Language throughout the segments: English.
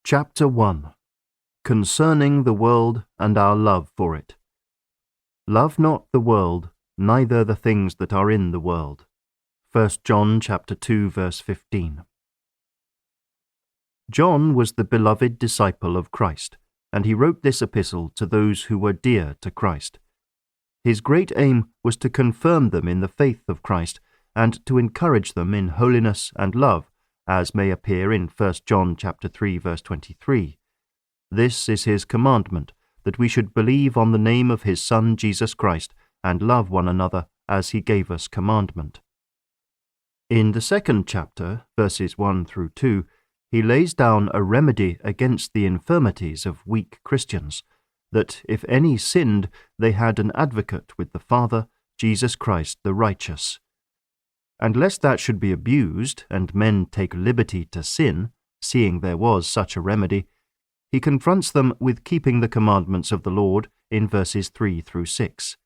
Chapter 1. Concerning the world and our love for it. Love not the world, neither the things that are in the world. 1 John chapter 2, verse 15. John was the beloved disciple of Christ, and he wrote this epistle to those who were dear to Christ. His great aim was to confirm them in the faith of Christ and to encourage them in holiness and love, as may appear in 1 John chapter 3, verse 23. This is his commandment, that we should believe on the name of his Son Jesus Christ and love one another as he gave us commandment. In the second chapter, verses 1 through 2, he lays down a remedy against the infirmities of weak Christians, that if any sinned, they had an advocate with the Father, Jesus Christ the righteous. And lest that should be abused, and men take liberty to sin, seeing there was such a remedy, he confronts them with keeping the commandments of the Lord in verses 3 through 6.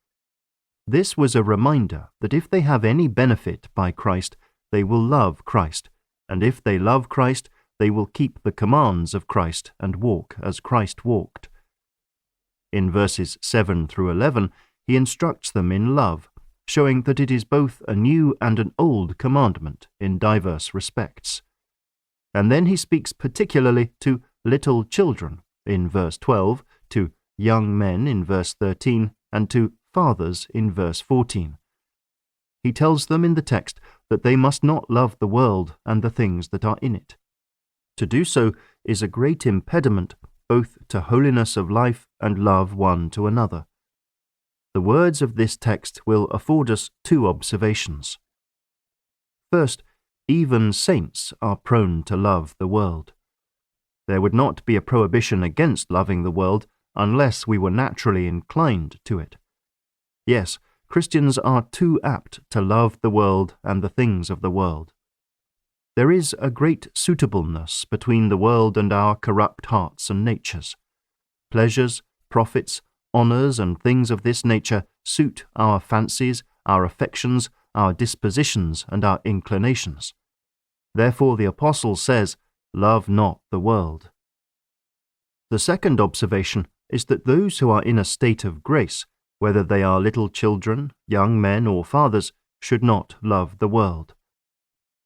This was a reminder that if they have any benefit by Christ, they will love Christ, and if they love Christ, they will keep the commands of Christ and walk as Christ walked. In verses 7 through 11, he instructs them in love, showing that it is both a new and an old commandment in diverse respects. And then he speaks particularly to little children in verse 12, to young men in verse 13, and to fathers in verse 14. He tells them in the text that they must not love the world and the things that are in it. To do so is a great impediment both to holiness of life and love one to another. The words of this text will afford us two observations. First, even saints are prone to love the world. There would not be a prohibition against loving the world unless we were naturally inclined to it. Yes, Christians are too apt to love the world and the things of the world. There is a great suitableness between the world and our corrupt hearts and natures. Pleasures, profits, honours and things of this nature suit our fancies, our affections, our dispositions and our inclinations. Therefore the Apostle says, "Love not the world." The second observation is that those who are in a state of grace, whether they are little children, young men or fathers, should not love the world.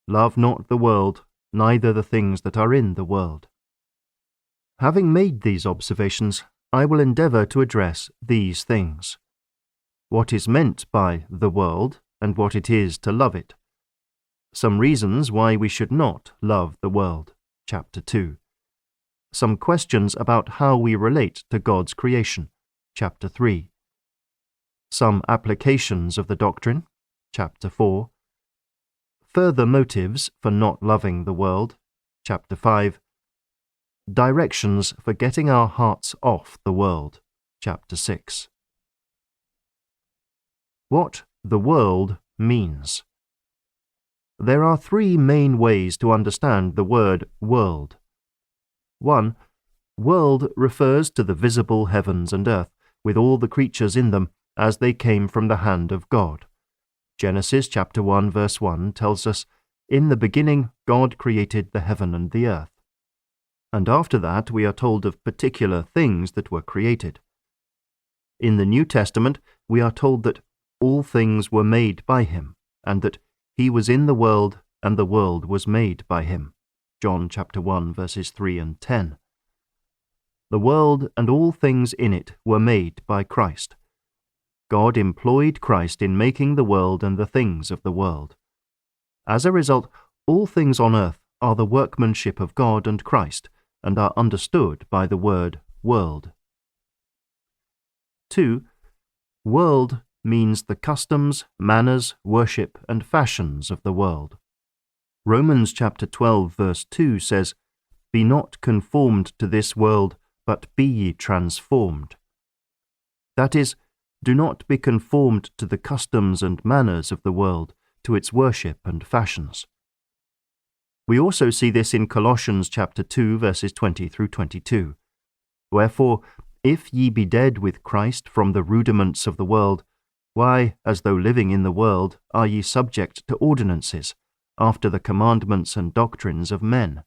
Love not the world, neither the things that are in the world. Having made these observations, I will endeavour to address these things: what is meant by the world and what it is to love it; some reasons why we should not love the world, chapter 2; some questions about how we relate to God's creation, chapter 3; some applications of the doctrine, chapter 4; further motives for not loving the world, chapter 5; directions for getting our hearts off the world, chapter 6. What the world means. There are three main ways to understand the word world. 1. World refers to the visible heavens and earth, with all the creatures in them, as they came from the hand of God. Genesis chapter 1 verse 1 tells us, "In the beginning God created the heaven and the earth." And after that we are told of particular things that were created. In the New Testament we are told that all things were made by him, and that he was in the world and the world was made by him. John chapter 1 verses 3 and 10. The world and all things in it were made by Christ. God employed Christ in making the world and the things of the world. As a result, all things on earth are the workmanship of God and Christ, and are understood by the word world. 2. World means the customs, manners, worship, and fashions of the world. Romans chapter 12 verse 2 says, "Be not conformed to this world, but be ye transformed." That is, do not be conformed to the customs and manners of the world, to its worship and fashions. We also see this in Colossians chapter 2 verses 20 through 22. "Wherefore, if ye be dead with Christ from the rudiments of the world, why, as though living in the world, are ye subject to ordinances, after the commandments and doctrines of men?